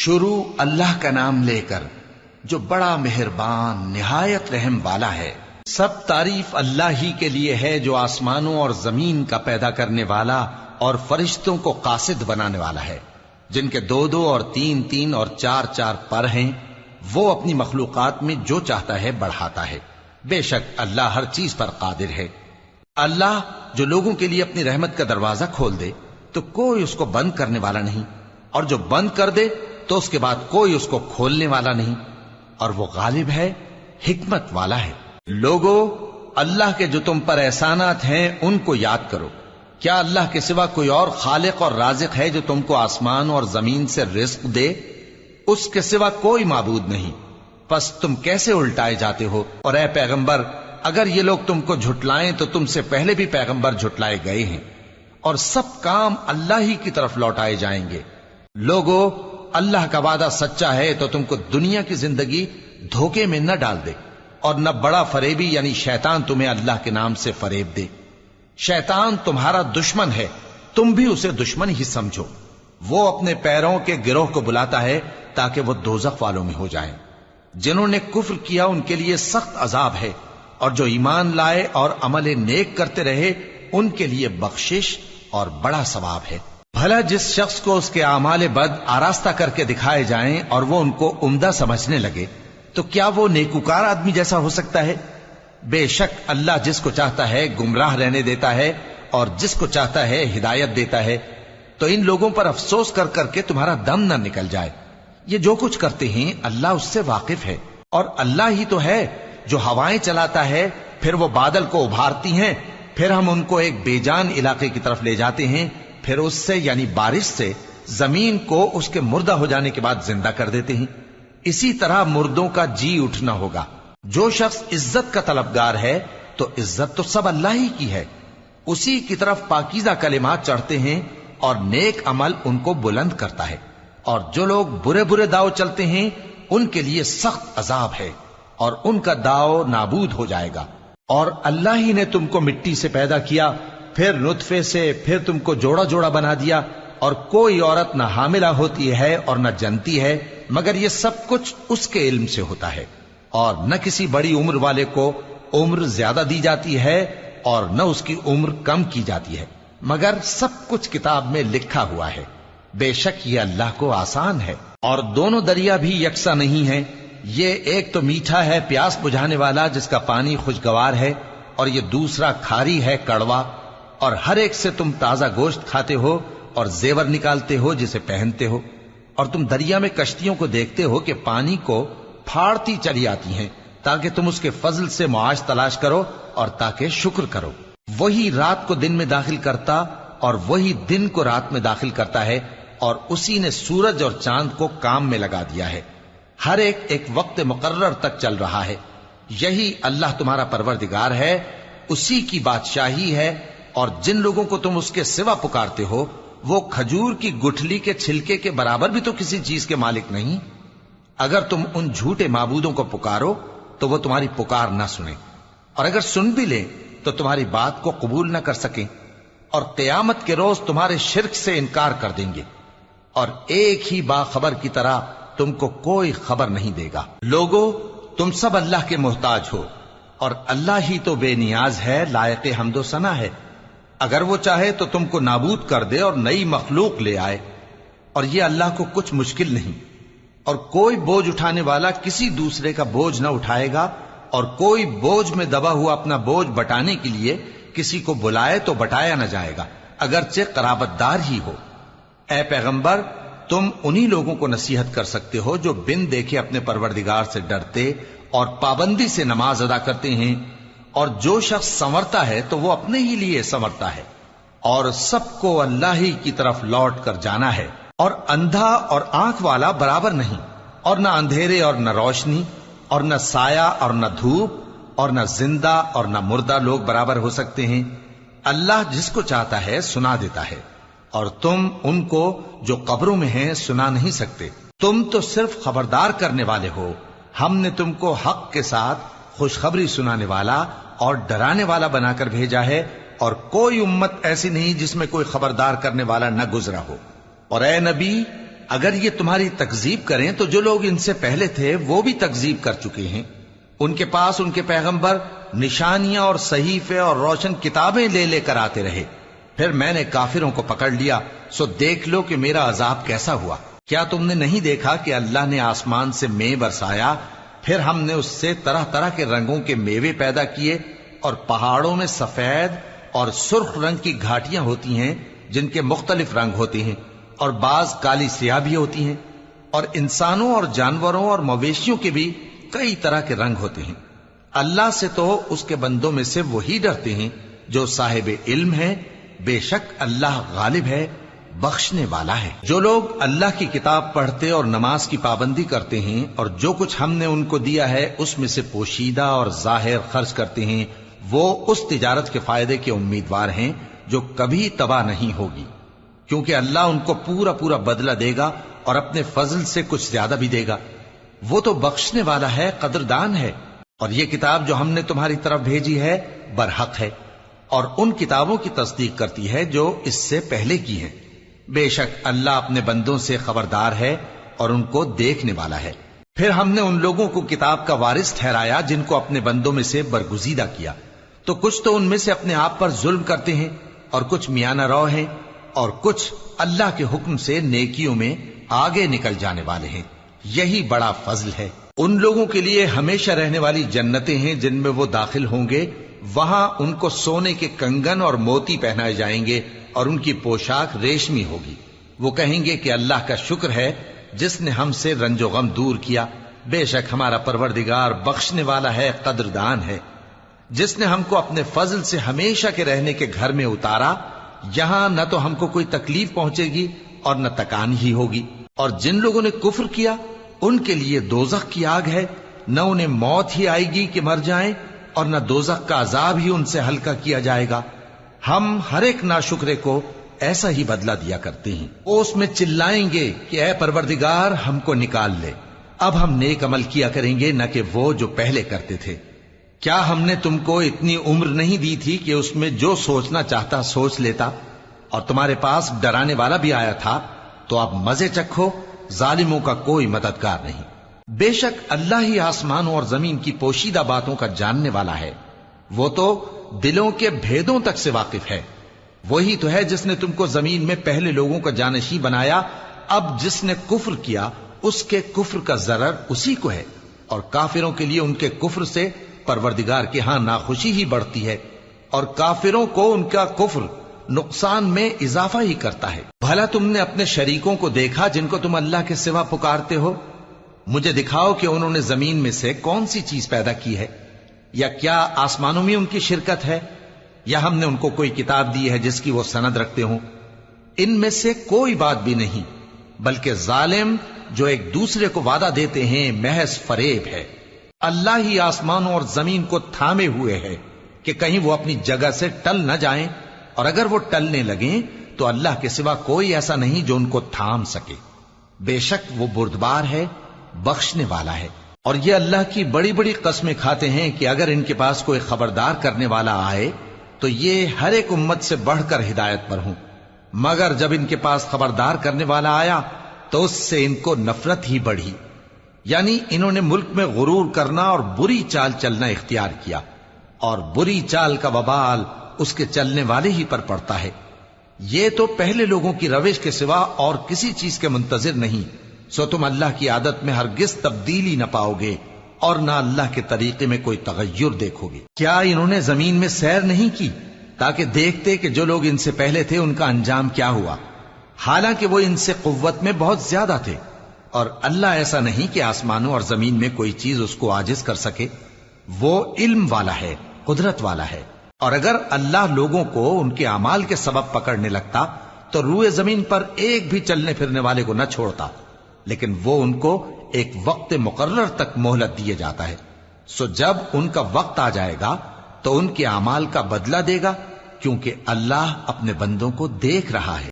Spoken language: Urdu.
شروع اللہ کا نام لے کر جو بڑا مہربان نہایت رحم والا ہے۔ سب تعریف اللہ ہی کے لیے ہے جو آسمانوں اور زمین کا پیدا کرنے والا اور فرشتوں کو قاصد بنانے والا ہے، جن کے 2 اور 3 اور 4 پر ہیں۔ وہ اپنی مخلوقات میں جو چاہتا ہے بڑھاتا ہے، بے شک اللہ ہر چیز پر قادر ہے۔ اللہ جو لوگوں کے لیے اپنی رحمت کا دروازہ کھول دے تو کوئی اس کو بند کرنے والا نہیں، اور جو بند کر دے تو اس کے بعد کوئی اس کو کھولنے والا نہیں، اور وہ غالب ہے، حکمت والا ہے۔ لوگو، اللہ کے جو تم پر احسانات ہیں ان کو یاد کرو۔ کیا اللہ کے سوا کوئی اور خالق اور رازق ہے جو تم کو آسمان اور زمین سے رزق دے؟ اس کے سوا کوئی معبود نہیں، پس تم کیسے الٹائے جاتے ہو؟ اور اے پیغمبر، اگر یہ لوگ تم کو جھٹلائیں تو تم سے پہلے بھی پیغمبر جھٹلائے گئے ہیں، اور سب کام اللہ ہی کی طرف لوٹائے جائیں گے۔ لوگو، اللہ کا وعدہ سچا ہے تو تم کو دنیا کی زندگی دھوکے میں نہ ڈال دے، اور نہ بڑا فریبی یعنی شیطان تمہیں اللہ کے نام سے فریب دے۔ شیطان تمہارا دشمن ہے، تم بھی اسے دشمن ہی سمجھو۔ وہ اپنے پیروں کے گروہ کو بلاتا ہے تاکہ وہ دوزخ والوں میں ہو جائیں۔ جنہوں نے کفر کیا ان کے لیے سخت عذاب ہے، اور جو ایمان لائے اور عمل نیک کرتے رہے ان کے لیے بخشش اور بڑا ثواب ہے۔ بھلا جس شخص کو اس کے اعمال بد آراستہ کر کے دکھائے جائیں اور وہ ان کو عمدہ سمجھنے لگے تو کیا وہ نیکوکار آدمی جیسا ہو سکتا ہے؟ بے شک اللہ جس کو چاہتا ہے گمراہ رہنے دیتا ہے اور جس کو چاہتا ہے ہدایت دیتا ہے۔ تو ان لوگوں پر افسوس کر کر کے تمہارا دم نہ نکل جائے۔ یہ جو کچھ کرتے ہیں اللہ اس سے واقف ہے، اور اللہ ہی تو ہے جو ہوائیں چلاتا ہے، پھر وہ بادل کو ابھارتی ہیں، پھر ہم ان کو ایک بے جان علاقے کی طرف لے جاتے ہیں، پھر اس سے یعنی بارش سے زمین کو اس کے مردہ ہو جانے کے بعد زندہ کر دیتے ہیں۔ اسی طرح مردوں کا جی اٹھنا ہوگا۔ جو شخص عزت کا طلبگار ہے تو عزت تو سب اللہ ہی کی ہے، اسی کی طرف پاکیزہ کلمات چڑھتے ہیں اور نیک عمل ان کو بلند کرتا ہے، اور جو لوگ برے برے داؤ چلتے ہیں ان کے لیے سخت عذاب ہے، اور ان کا داؤ نابود ہو جائے گا۔ اور اللہ ہی نے تم کو مٹی سے پیدا کیا، پھر نطفے سے، پھر تم کو جوڑا جوڑا بنا دیا، اور کوئی عورت نہ حاملہ ہوتی ہے اور نہ جنتی ہے، مگر یہ سب کچھ اس کے علم سے ہوتا ہے۔ اور نہ کسی بڑی عمر والے کو عمر زیادہ دی جاتی ہے اور نہ اس کی عمر کم کی جاتی ہے، مگر سب کچھ کتاب میں لکھا ہوا ہے۔ بے شک یہ اللہ کو آسان ہے۔ اور دونوں دریا بھی یکساں نہیں ہیں، یہ ایک تو میٹھا ہے پیاس بجھانے والا جس کا پانی خوشگوار ہے، اور یہ دوسرا کھاری ہے کڑوا، اور ہر ایک سے تم تازہ گوشت کھاتے ہو اور زیور نکالتے ہو جسے پہنتے ہو۔ اور تم دریا میں کشتیوں کو دیکھتے ہو کہ پانی کو پھاڑتی چلی آتی ہیں تاکہ تم اس کے فضل سے معاش تلاش کرو اور تاکہ شکر کرو۔ وہی رات کو دن میں داخل کرتا اور وہی دن کو رات میں داخل کرتا ہے، اور اسی نے سورج اور چاند کو کام میں لگا دیا ہے، ہر ایک ایک وقت مقرر تک چل رہا ہے۔ یہی اللہ تمہارا پروردگار ہے، اسی کی بادشاہی ہے۔ اور جن لوگوں کو تم اس کے سوا پکارتے ہو وہ کھجور کی گٹھلی کے چھلکے کے برابر بھی تو کسی چیز کے مالک نہیں۔ اگر تم ان جھوٹے معبودوں کو پکارو تو وہ تمہاری پکار نہ سنیں، اور اگر سن بھی لیں تو تمہاری بات کو قبول نہ کر سکیں، اور قیامت کے روز تمہارے شرک سے انکار کر دیں گے، اور ایک ہی باخبر کی طرح تم کو کوئی خبر نہیں دے گا۔ لوگو، تم سب اللہ کے محتاج ہو، اور اللہ ہی تو بے نیاز ہے، لائق حمد و ثنا ہے۔ اگر وہ چاہے تو تم کو نابود کر دے اور نئی مخلوق لے آئے، اور یہ اللہ کو کچھ مشکل نہیں۔ اور کوئی بوجھ اٹھانے والا کسی دوسرے کا بوجھ نہ اٹھائے گا، اور کوئی بوجھ میں دبا ہوا اپنا بوجھ بٹانے کے لیے کسی کو بلائے تو بٹایا نہ جائے گا، اگرچہ قرابت دار ہی ہو۔ اے پیغمبر، تم انہی لوگوں کو نصیحت کر سکتے ہو جو بن دیکھے اپنے پروردگار سے ڈرتے اور پابندی سے نماز ادا کرتے ہیں، اور جو شخص سنورتا ہے تو وہ اپنے ہی لیے سنورتا ہے، اور سب کو اللہ ہی کی طرف لوٹ کر جانا ہے۔ اور اندھا اور آنکھ والا برابر نہیں، اور نہ اندھیرے اور نہ روشنی، اور نہ سایہ اور نہ دھوپ، اور نہ زندہ اور نہ مردہ لوگ برابر ہو سکتے ہیں۔ اللہ جس کو چاہتا ہے سنا دیتا ہے، اور تم ان کو جو قبروں میں ہیں سنا نہیں سکتے۔ تم تو صرف خبردار کرنے والے ہو، ہم نے تم کو حق کے ساتھ خوشخبری سنانے والا اور ڈرانے والا بنا کر بھیجا ہے، اور کوئی امت ایسی نہیں جس میں کوئی خبردار کرنے والا نہ گزرا ہو۔ اور اے نبی، اگر یہ تمہاری تکذیب کریں تو جو لوگ ان سے پہلے تھے وہ بھی تکذیب کر چکے ہیں. ان کے پاس ان کے پیغمبر نشانیاں اور صحیفے اور روشن کتابیں لے لے کر آتے رہے. پھر میں نے کافروں کو پکڑ لیا، سو دیکھ لو کہ میرا عذاب کیسا ہوا. کیا تم نے نہیں دیکھا کہ اللہ نے آسمان سے مے برسایا، پھر ہم نے اس سے طرح طرح کے رنگوں کے میوے پیدا کیے، اور پہاڑوں میں سفید اور سرخ رنگ کی گھاٹیاں ہوتی ہیں جن کے مختلف رنگ ہوتے ہیں، اور بعض کالی سیاہ بھی ہوتی ہیں، اور انسانوں اور جانوروں اور مویشیوں کے بھی کئی طرح کے رنگ ہوتے ہیں. اللہ سے تو اس کے بندوں میں سے وہی ڈرتے ہیں جو صاحب علم ہے. بے شک اللہ غالب ہے، بخشنے والا ہے. جو لوگ اللہ کی کتاب پڑھتے اور نماز کی پابندی کرتے ہیں اور جو کچھ ہم نے ان کو دیا ہے اس میں سے پوشیدہ اور ظاہر خرچ کرتے ہیں، وہ اس تجارت کے فائدے کے امیدوار ہیں جو کبھی تباہ نہیں ہوگی، کیونکہ اللہ ان کو پورا پورا بدلہ دے گا اور اپنے فضل سے کچھ زیادہ بھی دے گا. وہ تو بخشنے والا ہے، قدردان ہے. اور یہ کتاب جو ہم نے تمہاری طرف بھیجی ہے برحق ہے، اور ان کتابوں کی تصدیق کرتی ہے جو اس سے پہلے کی ہیں. بے شک اللہ اپنے بندوں سے خبردار ہے اور ان کو دیکھنے والا ہے. پھر ہم نے ان لوگوں کو کتاب کا وارث ٹھہرایا جن کو اپنے بندوں میں سے برگزیدہ کیا، تو کچھ تو ان میں سے اپنے آپ پر ظلم کرتے ہیں اور کچھ میانہ رو ہیں، اور کچھ اللہ کے حکم سے نیکیوں میں آگے نکل جانے والے ہیں. یہی بڑا فضل ہے. ان لوگوں کے لیے ہمیشہ رہنے والی جنتیں ہیں جن میں وہ داخل ہوں گے. وہاں ان کو سونے کے کنگن اور موتی پہنائے جائیں گے اور ان کی پوشاک ریشمی ہوگی. وہ کہیں گے کہ اللہ کا شکر ہے جس نے ہم سے رنج و غم دور کیا. بے شک ہمارا پروردگار بخشنے والا ہے، قدردان ہے. جس نے ہم کو اپنے فضل سے ہمیشہ کے رہنے کے گھر میں اتارا، یہاں نہ تو ہم کو کوئی تکلیف پہنچے گی اور نہ تکان ہی ہوگی. اور جن لوگوں نے کفر کیا ان کے لیے دوزخ کی آگ ہے، نہ انہیں موت ہی آئے گی کہ مر جائیں، اور نہ دوزخ کا عذاب ہی ان سے ہلکا کیا جائے گا. ہم ہر ایک ناشکرے کو ایسا ہی بدلہ دیا کرتے ہیں. وہ اس میں چلائیں گے کہ اے پروردگار ہم کو نکال لے، اب ہم نیک عمل کیا کریں گے نہ کہ وہ جو پہلے کرتے تھے. کیا ہم نے تم کو اتنی عمر نہیں دی تھی کہ اس میں جو سوچنا چاہتا سوچ لیتا؟ اور تمہارے پاس ڈرانے والا بھی آیا تھا، تو اب مزے چکھو، ظالموں کا کوئی مددگار نہیں. بے شک اللہ ہی آسمانوں اور زمین کی پوشیدہ باتوں کا جاننے والا ہے. وہ تو دلوں کے بھیدوں تک سے واقف ہے. وہی تو ہے جس نے تم کو زمین میں پہلے لوگوں کا جانشین بنایا. اب جس نے کفر کیا اس کے کفر کا ضرر اسی کو ہے، اور کافروں کے لیے ان کے کفر سے پروردگار کے ہاں ناخوشی ہی بڑھتی ہے، اور کافروں کو ان کا کفر نقصان میں اضافہ ہی کرتا ہے. بھلا تم نے اپنے شریکوں کو دیکھا جن کو تم اللہ کے سوا پکارتے ہو؟ مجھے دکھاؤ کہ انہوں نے زمین میں سے کون سی چیز پیدا کی ہے، یا کیا آسمانوں میں ان کی شرکت ہے، یا ہم نے ان کو کوئی کتاب دی ہے جس کی وہ سند رکھتے ہوں؟ ان میں سے کوئی بات بھی نہیں، بلکہ ظالم جو ایک دوسرے کو وعدہ دیتے ہیں محض فریب ہے. اللہ ہی آسمانوں اور زمین کو تھامے ہوئے ہے کہ کہیں وہ اپنی جگہ سے ٹل نہ جائیں، اور اگر وہ ٹلنے لگیں تو اللہ کے سوا کوئی ایسا نہیں جو ان کو تھام سکے. بے شک وہ بردبار ہے، بخشنے والا ہے. اور یہ اللہ کی بڑی بڑی قسمیں کھاتے ہیں کہ اگر ان کے پاس کوئی خبردار کرنے والا آئے تو یہ ہر ایک امت سے بڑھ کر ہدایت پر ہوں، مگر جب ان کے پاس خبردار کرنے والا آیا تو اس سے ان کو نفرت ہی بڑھی. یعنی انہوں نے ملک میں غرور کرنا اور بری چال چلنا اختیار کیا، اور بری چال کا وبال اس کے چلنے والے ہی پر پڑتا ہے. یہ تو پہلے لوگوں کی روش کے سوا اور کسی چیز کے منتظر نہیں، سو تم اللہ کی عادت میں ہرگز تبدیلی نہ پاؤ گے اور نہ اللہ کے طریقے میں کوئی تغیر دیکھو گے. کیا انہوں نے زمین میں سیر نہیں کی تاکہ دیکھتے کہ جو لوگ ان سے پہلے تھے ان کا انجام کیا ہوا، حالانکہ وہ ان سے قوت میں بہت زیادہ تھے. اور اللہ ایسا نہیں کہ آسمانوں اور زمین میں کوئی چیز اس کو عاجز کر سکے. وہ علم والا ہے، قدرت والا ہے. اور اگر اللہ لوگوں کو ان کے اعمال کے سبب پکڑنے لگتا تو روئے زمین پر ایک بھی چلنے پھرنے والے کو نہ چھوڑتا، لیکن وہ ان کو ایک وقت مقرر تک مہلت دیے جاتا ہے. سو جب ان کا وقت آ جائے گا تو ان کے اعمال کا بدلہ دے گا، کیونکہ اللہ اپنے بندوں کو دیکھ رہا ہے.